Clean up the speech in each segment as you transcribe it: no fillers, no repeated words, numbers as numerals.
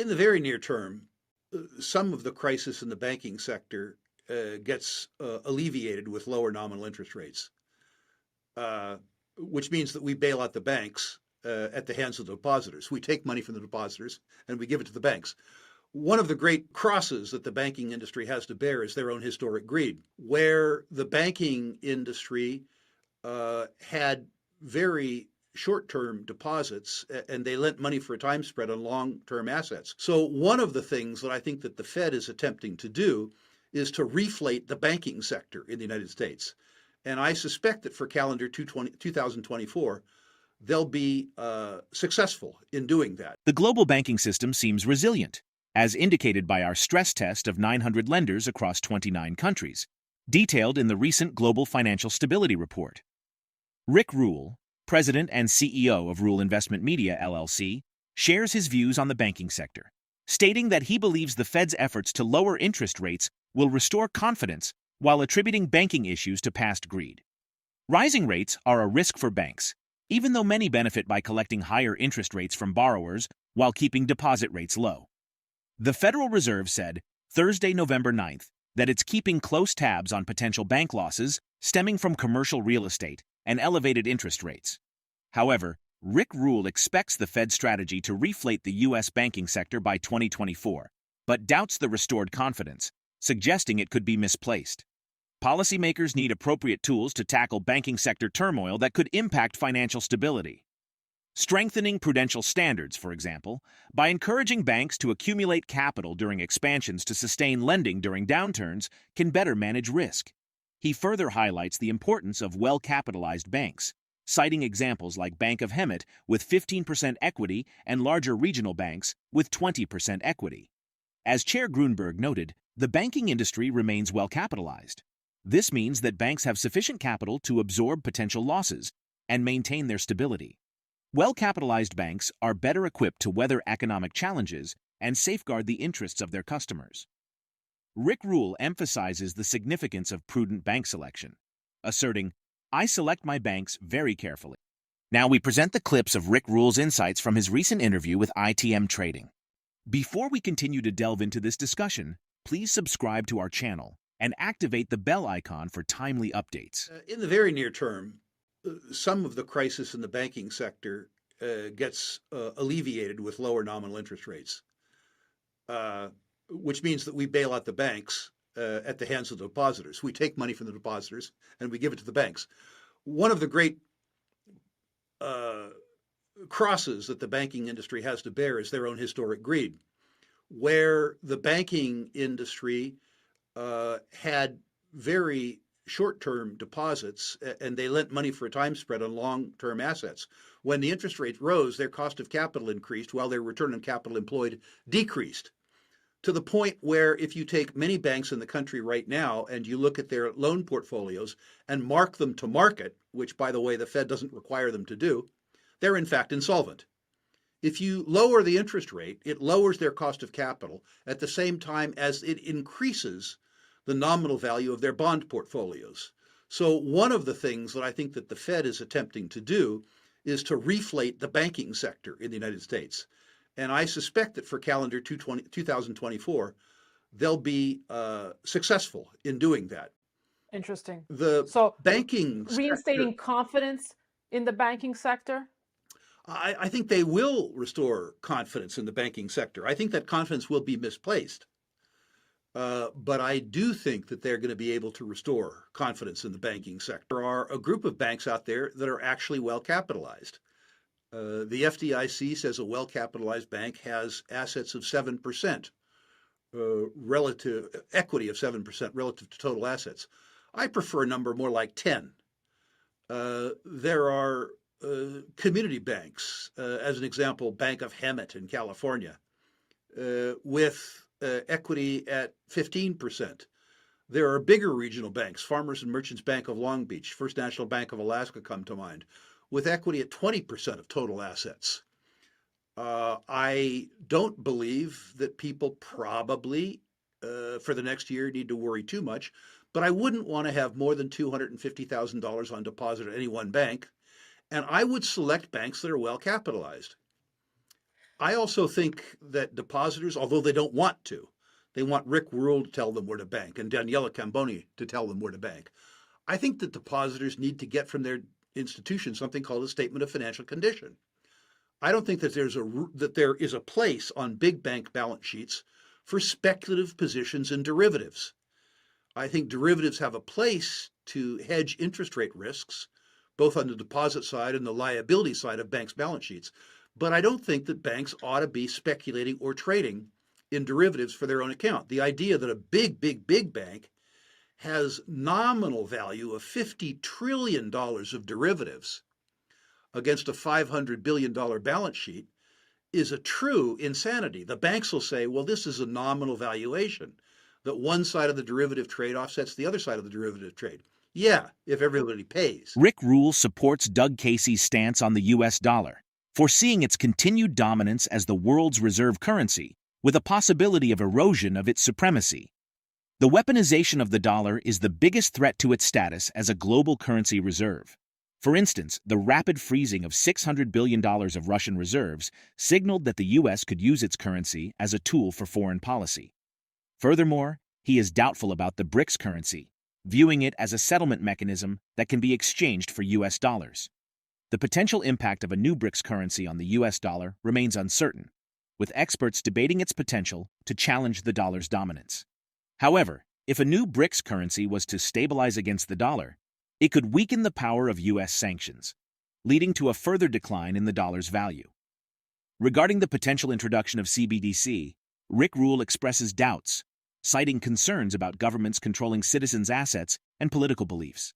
In the very near term, some of the crisis in the banking sector gets alleviated with lower nominal interest rates, uh, which means that we bail out the banks at the hands of the depositors. We take money from the depositors and we give it to the banks. One of the great crosses that the banking industry has to bear is their own historic greed, where the banking industry had very short-term deposits and they lent money for a time spread on long-term assets. So one of the things that I think that the Fed is attempting to do is to reflate the banking sector in the United States. And I suspect that for calendar 2024, they'll be successful in doing that. The global banking system seems resilient, as indicated by our stress test of 900 lenders across 29 countries, detailed in the recent Global Financial Stability Report. RickRule, President and CEO of Rule Investment Media, LLC, shares his views on the banking sector, stating that he believes the Fed's efforts to lower interest rates will restore confidence while attributing banking issues to past greed. Rising rates are a risk for banks, even though many benefit by collecting higher interest rates from borrowers while keeping deposit rates low. The Federal Reserve said Thursday, November 9th, that it's keeping close tabs on potential bank losses stemming from commercial real estate and elevated interest rates. However, RickRule expects the Fed's strategy to reflate the U.S. banking sector by 2024, but doubts the restored confidence, suggesting it could be misplaced. Policymakers need appropriate tools to tackle banking sector turmoil that could impact financial stability. Strengthening prudential standards, for example, by encouraging banks to accumulate capital during expansions to sustain lending during downturns, can better manage risk. He further highlights the importance of well-capitalized banks, citing examples like Bank of Hemet with 15% equity and larger regional banks with 20% equity. As Chair Grunberg noted, the banking industry remains well-capitalized. This means that banks have sufficient capital to absorb potential losses and maintain their stability. Well-capitalized banks are better equipped to weather economic challenges and safeguard the interests of their customers. RickRule emphasizes the significance of prudent bank selection, asserting, "I select my banks very carefully." Now we present the clips of RickRule's insights from his recent interview with ITM Trading. Before we continue to delve into this discussion, please subscribe to our channel and activate the bell icon for timely updates. In the very near term, some of the crisis in the banking sector gets alleviated with lower nominal interest rates, which means that we bail out the banks at the hands of the depositors. We take money from the depositors and we give it to the banks. One of the great crosses that the banking industry has to bear is their own historic greed, where the banking industry had very short-term deposits and they lent money for a time spread on long-term assets. When the interest rates rose, their cost of capital increased while their return on capital employed decreased, to the point where if you take many banks in the country right now and you look at their loan portfolios and mark them to market, which, by the way, the Fed doesn't require them to do, they're in fact insolvent. If you lower the interest rate, it lowers their cost of capital at the same time as it increases the nominal value of their bond portfolios. So one of the things that I think that the Fed is attempting to do is to reflate the banking sector in the United States. And I suspect that for calendar 2024, they'll be successful in doing that. Interesting. So banking reinstating sector, confidence in the banking sector? I think they will restore confidence in the banking sector. I think that confidence will be misplaced. But I do think that they're going to be able to restore confidence in the banking sector. There are a group of banks out there that are actually well capitalized. The FDIC says a well-capitalized bank has assets of 7%, relative equity of 7% relative to total assets. I prefer a number more like 10. There are community banks, as an example, Bank of Hemet in California, with equity at 15%. There are bigger regional banks, Farmers and Merchants Bank of Long Beach, First National Bank of Alaska come to mind, with equity at 20% of total assets. I don't believe that people probably, for the next year, need to worry too much, but I wouldn't want to have more than $250,000 on deposit at any one bank, and I would select banks that are well capitalized. I also think that depositors, although they don't want to, they want RickRule to tell them where to bank and Daniela Camboni to tell them where to bank. I think that depositors need to get from their institution something called a statement of financial condition. I don't think that there is a place on big bank balance sheets for speculative positions in derivatives. I think derivatives have a place to hedge interest rate risks, both on the deposit side and the liability side of banks' balance sheets. But I don't think that banks ought to be speculating or trading in derivatives for their own account. The idea that a big bank has nominal value of $50 trillion of derivatives against a $500 billion balance sheet is a true insanity. The banks will say, well, this is a nominal valuation, that one side of the derivative trade offsets the other side of the derivative trade. Yeah, if everybody pays. RickRule supports Doug Casey's stance on the U.S. dollar, foreseeing its continued dominance as the world's reserve currency, with a possibility of erosion of its supremacy. The weaponization of the dollar is the biggest threat to its status as a global currency reserve. For instance, the rapid freezing of $600 billion of Russian reserves signaled that the U.S. could use its currency as a tool for foreign policy. Furthermore, he is doubtful about the BRICS currency, viewing it as a settlement mechanism that can be exchanged for U.S. dollars. The potential impact of a new BRICS currency on the U.S. dollar remains uncertain, with experts debating its potential to challenge the dollar's dominance. However, if a new BRICS currency was to stabilize against the dollar, it could weaken the power of U.S. sanctions, leading to a further decline in the dollar's value. Regarding the potential introduction of CBDC, RickRule expresses doubts, citing concerns about governments controlling citizens' assets and political beliefs.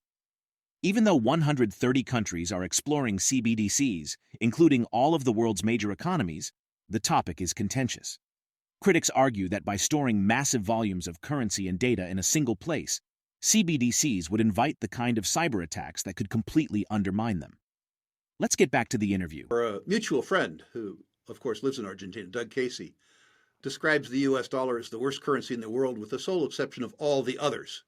Even though 130 countries are exploring CBDCs, including all of the world's major economies, the topic is contentious. Critics argue that by storing massive volumes of currency and data in a single place, CBDCs would invite the kind of cyber attacks that could completely undermine them. Let's get back to the interview. A mutual friend, who of course lives in Argentina, Doug Casey, describes the US dollar as the worst currency in the world with the sole exception of all the others.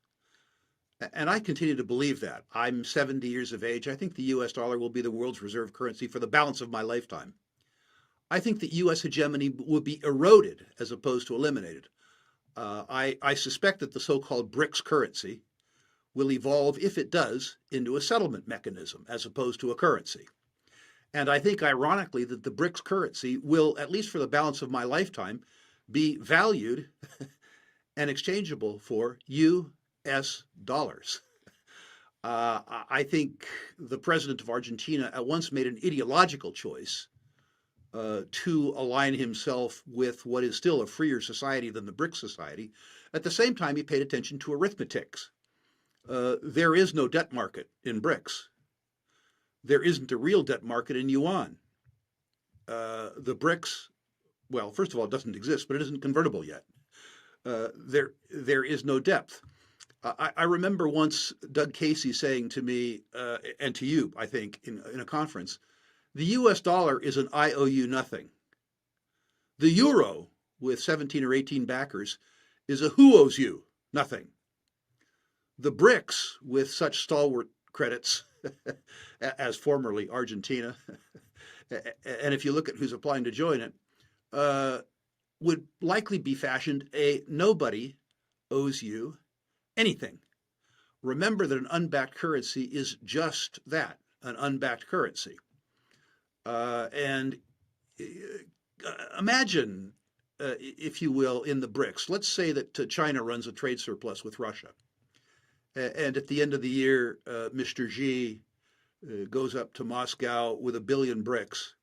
And I continue to believe that. I'm 70 years of age. I think the US dollar will be the world's reserve currency for the balance of my lifetime. I think that US hegemony will be eroded as opposed to eliminated. I suspect that the so-called BRICS currency will evolve, if it does, into a settlement mechanism as opposed to a currency. And I think, ironically, that the BRICS currency will, at least for the balance of my lifetime, be valued and exchangeable for U.S. dollars. I think the president of Argentina at once made an ideological choice to align himself with what is still a freer society than the BRICS society. At the same time, he paid attention to arithmetics. There is no debt market in BRICS. There isn't a real debt market in yuan. The BRICS, well, first of all, it doesn't exist, but it isn't convertible yet. There is no depth. I remember once Doug Casey saying to me, and to you, I think, in a conference, the US dollar is an IOU nothing. The euro, with 17 or 18 backers, is a who owes you nothing. The BRICS, with such stalwart credits as formerly Argentina, and if you look at who's applying to join it, would likely be fashioned a nobody owes you anything. Remember that an unbacked currency is just that, an unbacked currency. And imagine, if you will, in the BRICS, let's say that China runs a trade surplus with Russia. And at the end of the year, Mr. Xi goes up to Moscow with 1 billion bricks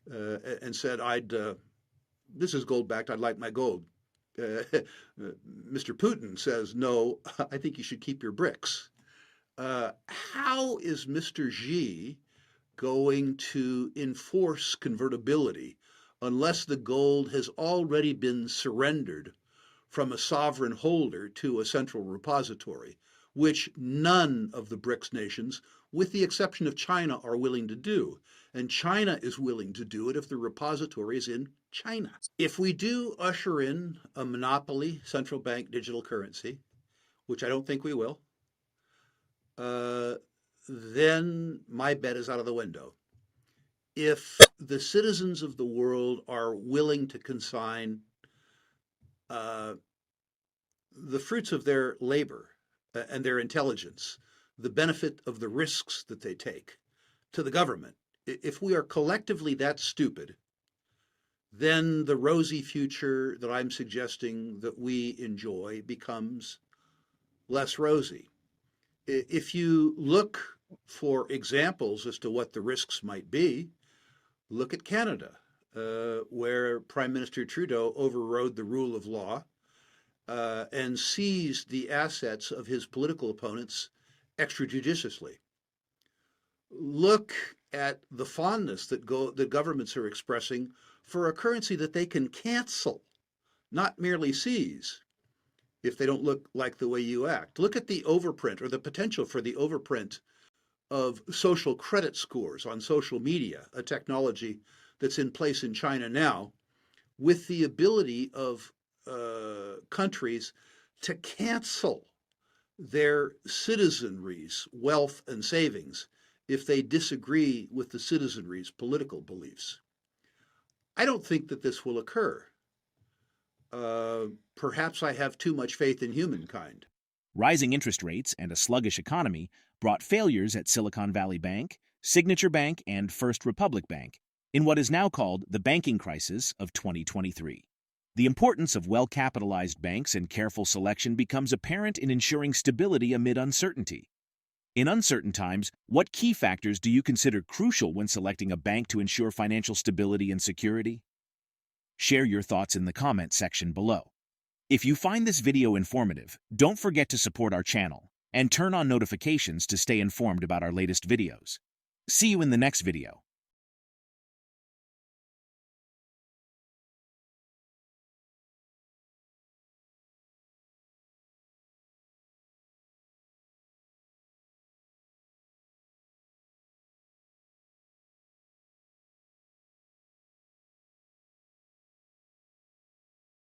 and said, this is gold backed, I'd like my gold. Mr. Putin says, no, I think you should keep your bricks. How is Mr. Xi going to enforce convertibility unless the gold has already been surrendered from a sovereign holder to a central repository, which none of the BRICS nations, with the exception of China, are willing to do. And China is willing to do it if the repository is in China. If we do usher in a monopoly central bank digital currency, which I don't think we will, then my bet is out of the window. if the citizens of the world are willing to consign the fruits of their labor and their intelligence, the benefit of the risks that they take to the government, if we are collectively that stupid, then the rosy future that I'm suggesting that we enjoy becomes less rosy. If you look for examples as to what the risks might be, look at Canada, where Prime Minister Trudeau overrode the rule of law and seized the assets of his political opponents extrajudiciously. Look at the fondness that governments are expressing for a currency that they can cancel, not merely seize, if they don't look like the way you act. Look at the overprint or the potential for the overprint of social credit scores on social media, a technology that's in place in China now, with the ability of countries to cancel their citizenry's wealth and savings if they disagree with the citizenry's political beliefs. I don't think that this will occur. Perhaps I have too much faith in humankind. Rising interest rates and a sluggish economy brought failures at Silicon Valley Bank, Signature Bank, and First Republic Bank in what is now called the banking crisis of 2023. The importance of well-capitalized banks and careful selection becomes apparent in ensuring stability amid uncertainty. In uncertain times, what key factors do you consider crucial when selecting a bank to ensure financial stability and security? Share your thoughts in the comment section below. If you find this video informative, don't forget to support our channel and turn on notifications to stay informed about our latest videos. See you in the next video.